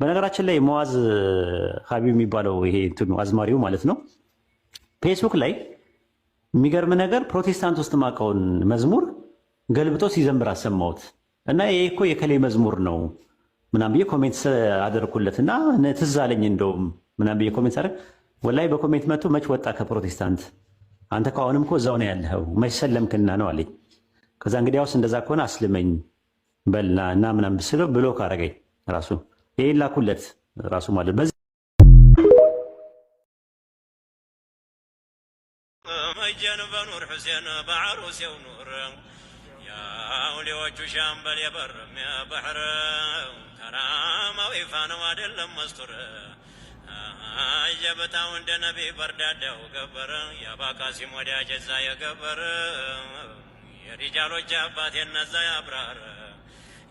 በነገራችን ላይ ሙአዝ ሀቢብ የሚባለው ይሄ እንትኑ አዝማሪው ማለት ነው ፌስቡክ ላይ የሚገርም ነገር ፕሮቴስታንት ውስጥ ማቀውን መዝሙር ገልብጦ ሲዘምር አሰማሁት እና ይሄ እኮ የከሌ መዝሙር ነው ምናምን ብዬ ኮሜንት አደረኩለትና ትዝ አለኝ እንደውም ምናምን ብዬ ኮሜንት አደረግ ወላሂ በኮሜንት መጥቶ መች ወጣ ከፕሮቴስታንት አንተ ከአሁንም እኮ እዛው ነው ያለኸው መች ሰለምክና ነው አለኝ። ከዛ እንግዲያውስ እንደዛ ከሆነ አስልመኝ በልና እና ምናምን ብስለው ብሎክ አደረገኝ ራሱ ይሄን ላኩለት ራሱ ማለት መጀን በኑር ሁሴን በዓሩሴው ኑር ያውሊዎቹ ሻምበል የበርም የባሕር ከራማው ይፋ ነው አይደለም መስቱር አየበታው እንደ ነቢ በርዳዳው ገበር የአባቃሲም ወዳጅ እዛ የገበር የሪጃሎች አባት የነዛ ያብራር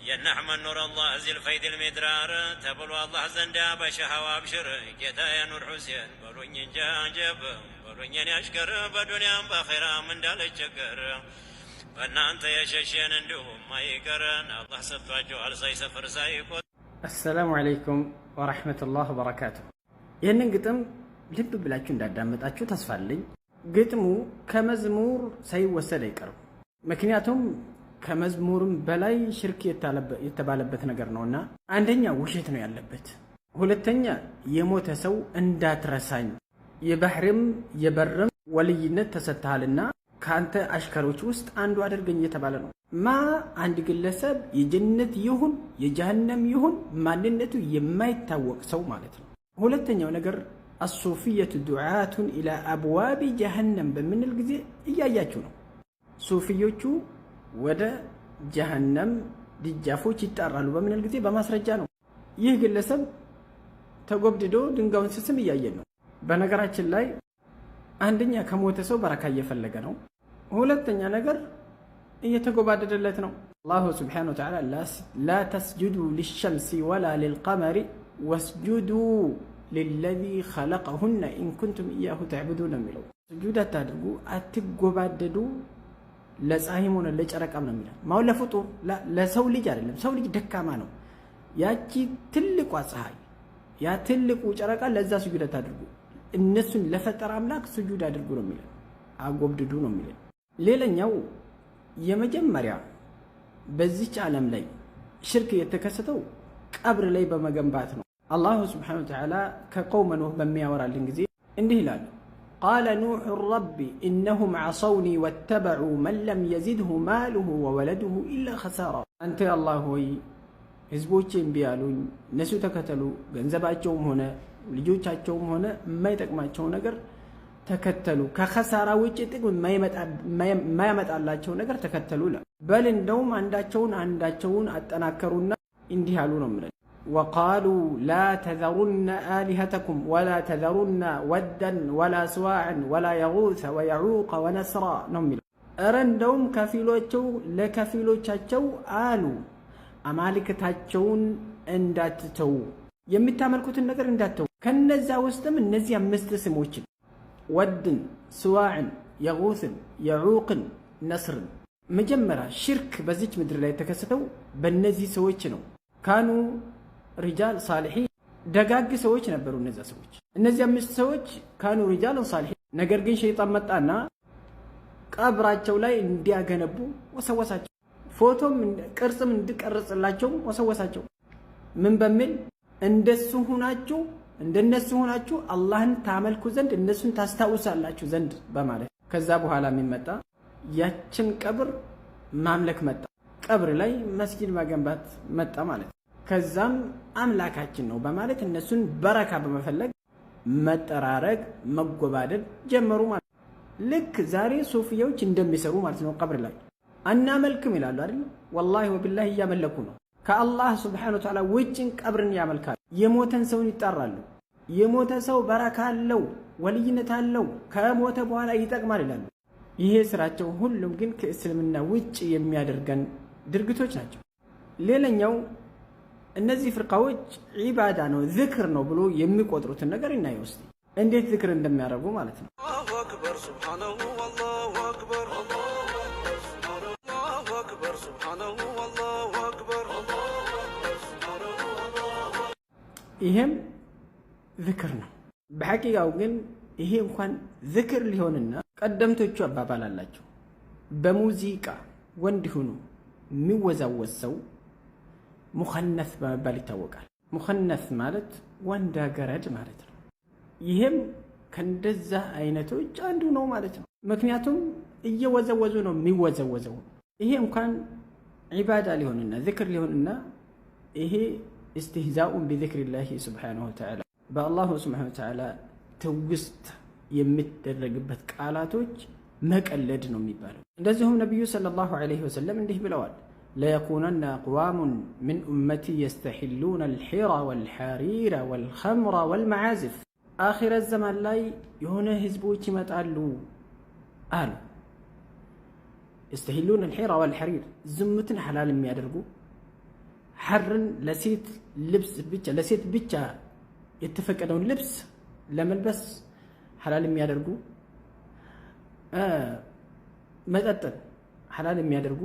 የነሕመድ ኑር አላህ እዚል ፈይድ ልሚድራር ተብሎ አላህ ዘንዳ በሸሃዋ አብሽር ጌታዬ ኑር ሁሴን በሉኝ እንጃ ጀብ በሉኝ የኔ አሽከር በዱንያም በአኼራም እንዳልቸገር በእናንተ የሸሸን እንዲሁም አይቀረን አላህ ሰጥቷቸዋል ሳይሰፍር ሳይቆጥር። አሰላሙ አለይኩም ወረሕመቱላህ ወበረካቱሁ። ይህንን ግጥም ልብ ብላችሁ እንዳዳመጣችሁ ተስፋ አለኝ። ግጥሙ ከመዝሙር ሳይወሰድ አይቀርም። ምክንያቱም ከመዝሙርም በላይ ሽርክ የተባለበት ነገር ነውና፣ አንደኛ ውሸት ነው ያለበት፣ ሁለተኛ የሞተ ሰው እንዳትረሳኝ የባህርም የበርም ወልይነት ተሰጥተሃልና ከአንተ አሽከሮች ውስጥ አንዱ አድርገኝ እየተባለ ነው። አንድ ግለሰብ የጀነት ይሁን የጀሃነም ይሁን ማንነቱ የማይታወቅ ሰው ማለት ነው። ሁለተኛው ነገር አሱፊየቱ ዱዓቱን ኢላ አብዋቢ ጀሃነም በምንል ጊዜ እያያችሁ ነው። ሱፊዮቹ ወደ ጀሃነም ድጃፎች ይጣራሉ በምንል ጊዜ በማስረጃ ነው። ይህ ግለሰብ ተጎብድዶ ድንጋዩን ስስም እያየን ነው። በነገራችን ላይ አንደኛ ከሞተ ሰው በረካ እየፈለገ ነው። ሁለተኛ ነገር እየተጎባደደለት ነው። አላሁ ስብሓነሁ ወተዓላ ላ ተስጁዱ ሊሸምሲ ወላ ሊልቀመሪ ወስጁዱ ሊለዚ ኸለቀሁነ ኢንኩንቱም እያሁ ተዕቡዱን ነው የሚለው። ስጁድ አታድርጉ፣ አትጎባደዱ ለፀሐይም ሆነ ለጨረቃም ነው የሚለው። ማው ለፍጡር ለሰው ልጅ አይደለም። ሰው ልጅ ደካማ ነው። ያቺ ትልቋ ፀሐይ ያ ትልቁ ጨረቃ ለዛ ስጁድ አታድርጉ፣ እነሱን ለፈጠረ አምላክ ስጁድ አድርጉ ነው የሚለው። አጎብድዱ ነው የሚለው። ሌላኛው የመጀመሪያ በዚች ዓለም ላይ ሽርክ የተከሰተው ቀብር ላይ በመገንባት ነው። አላሁ ስብሓነሁ ወተዓላ ከቀውመ ኑህ በሚያወራልን ጊዜ እንዲህ ይላል፣ ቃለ ኑሑ ረቢ ኢነሁም ዐሰውኒ ወተበዑ መን ለም የዚድሁ ማሉሁ ወወለዱሁ ኢላ ኸሳራ። አንተ አላህ ሆይ ህዝቦቼ እምቢ አሉኝ፣ እነሱ ተከተሉ፣ ገንዘባቸውም ሆነ ልጆቻቸውም ሆነ የማይጠቅማቸው ነገር ተከተሉ፣ ከኸሳራ ውጭ ጥቅም የማያመጣላቸው ነገር ተከተሉ። በል እንደውም አንዳቸውን አጠናከሩና እንዲህ አሉ ነው የሚለው፣ ወቃሉ ላ ተዘሩነ አሊሀተኩም ወላ ተዘሩነ ወደን ወላ ስዋዕን ወላ የጉሰ ወየዑቀ ወነስራ ነው የሚለው። እረ እንደውም ከፊሎቸው ለከፊሎቻቸው አሉ አማልክታቸውን እንዳትተው፣ የምታመልኩትን ነገር እንዳትተው። ከነዛ ውስጥም እነዚህ 5 ስሞችን ወድን፣ ስዋዕን፣ የጉስን፣ የዑቅን፣ ነስርን። መጀመሪያ ሽርክ በዚች ምድር ላይ የተከሰተው በእነዚህ ሰዎች ነው። ካኑ ሪጃል ሳሊሒን፣ ደጋግ ሰዎች ነበሩ እነዛ ሰዎች። እነዚህ 5 ሰዎች ካኑ ሪጃል ሳሊሒን። ነገር ግን ሸይጣን መጣና ቀብራቸው ላይ እንዲያገነቡ ወሰወሳቸው። ፎቶም ቅርጽም እንዲቀርጽላቸው ወሰወሳቸው። ምን በሚል እንደነሱ ሆናችሁ አላህን ታመልኩ ዘንድ እነሱን ታስታውሳላችሁ ዘንድ በማለት ከዛ በኋላ የሚመጣ ያችን ቀብር ማምለክ መጣ። ቀብር ላይ መስጊድ ማገንባት መጣ ማለት ነው። ከዛም አምላካችን ነው በማለት እነሱን በረካ በመፈለግ መጠራረግ መጎባደድ ጀመሩ ማለት ነው። ልክ ዛሬ ሱፊያዎች እንደሚሰሩ ማለት ነው። ቀብር ላይ አናመልክም ይላሉ አይደል? ወላሂ ወቢላሂ እያመለኩ ነው። ከአላህ ስብሓነሁ ወተዓላ ውጭን ቀብርን ያመልካሉ። የሞተን ሰውን ይጣራሉ። የሞተ ሰው በረካ አለው፣ ወልይነት አለው፣ ከሞተ በኋላ ይጠቅማል ይላሉ። ይሄ ስራቸው ሁሉም ግን ከእስልምና ውጭ የሚያደርገን ድርጊቶች ናቸው። ሌላኛው እነዚህ ፍርቃዎች ዒባዳ ነው ዝክር ነው ብሎ የሚቆጥሩትን ነገር እናየው እስቲ እንዴት ዝክር እንደሚያደርጉ ማለት ነው። አላሁ አክበር ሱብሃነሁ ወላሁ አክበር አላሁ አክበር ሱብሃነሁ ወላሁ አክበር ይሄም ذክር ነው። በሐቂቃው ግን ይሄ እንኳን ذክር ሊሆንና ቀደምቶቹ አባባል አላቸው። በሙዚቃ ወንድ ሆኖ የሚወዛወዝ ሰው ሙኸነስ በመባል ይታወቃል። ሙኸነስ ማለት ወንድ ገረድ ማለት ነው። ይሄም ከእንደዛ አይነቶች አንዱ ነው ማለት ነው። ምክንያቱም እየወዘወዙ ነው የሚወዘወዘው። ይሄ እንኳን ዒባዳ ሊሆንና ذክር ሊሆንና ይሄ استهزاء بذكر الله سبحانه وتعالى بالله سبحانه وتعالى توست የሚደረግበት ቃላቶች መቀለድ ነው የሚባለው። እንደዚሁም ነብዩ ሰለላሁ ዐለይሂ ወሰለም እንዲህ ብለዋል ليكونن أقوام من أمتي يستحلون الحر والحرير والخمر والمعازف آخر الزمان ላይ የሆነ ህዝቦች ይመጣሉ አሉ። يستحلون الحر والحرير ዝሙትን ሐላል የሚያደርጉ ሐርን ለሴት ልብስ ብቻ ለሴት ብቻ የተፈቀደውን ልብስ ለመልበስ ሐላል የሚያደርጉ መጠጥን ሐላል የሚያደርጉ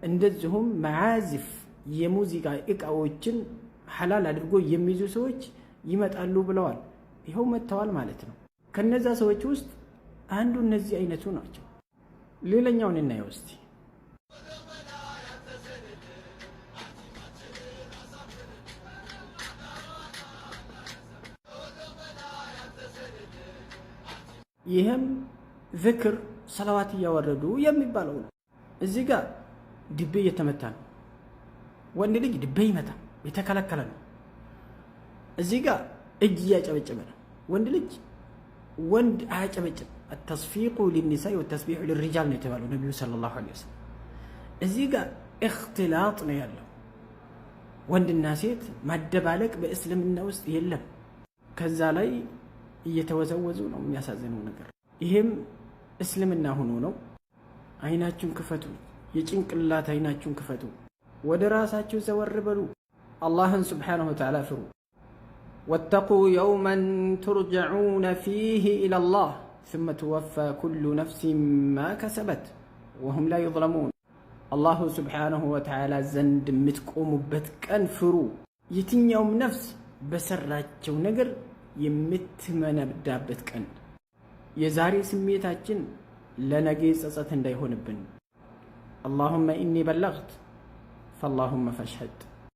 እንደዚሁም መዓዚፍ የሙዚቃ እቃዎችን ሐላል አድርጎ የሚይዙ ሰዎች ይመጣሉ ብለዋል። ይኸው መጥተዋል ማለት ነው። ከነዛ ሰዎች ውስጥ አንዱ እነዚህ አይነቱ ናቸው። ሌላኛውን እናየው እስቲ። ይህም ذክር ሰላዋት እያወረዱ የሚባለው ነው። እዚህ ጋር ድቤ እየተመታ ነው። ወንድ ልጅ ድቤ ይመታ የተከለከለ ነው። እዚህ ጋር እጅ እያጨበጨበ ነው። ወንድ ልጅ ወንድ አያጨበጭም። التصفيق للنساء والتسبيح للرجال ነው የተባለው ነብዩ ሰለላሁ ዐለይሂ ወሰለም። እዚህ ጋር اختلاط ነው ያለው። ወንድና ሴት ማደባለቅ በእስልምና ውስጥ የለም። ከዛ ላይ እየተወዘወዙ ነው የሚያሳዝነው ነገር። ይሄም እስልምና ሆኖ ነው። አይናችሁን ክፈቱ፣ የጭንቅላት አይናችሁን ክፈቱ፣ ወደ ራሳችሁ ዘወር በሉ፣ አላህን ሱብሓነሁ ወተዓላ ፍሩ። ወተቁ የውመን ቱርጀዑነ ፊህ ኢለላህ ثم توفى كل نفس ما كسبت وهم لا يظلمون። አላሁ ሱብሓነሁ ወተዓላ ዘንድ የምትቆሙበት ቀን ፍሩ። የትኛውም ነፍስ በሰራቸው ነገር የምትመነዳበት ቀን። የዛሬ ስሜታችን ለነገ ጸጸት እንዳይሆንብን። اللهم إني بلغت فاللهم فاشهد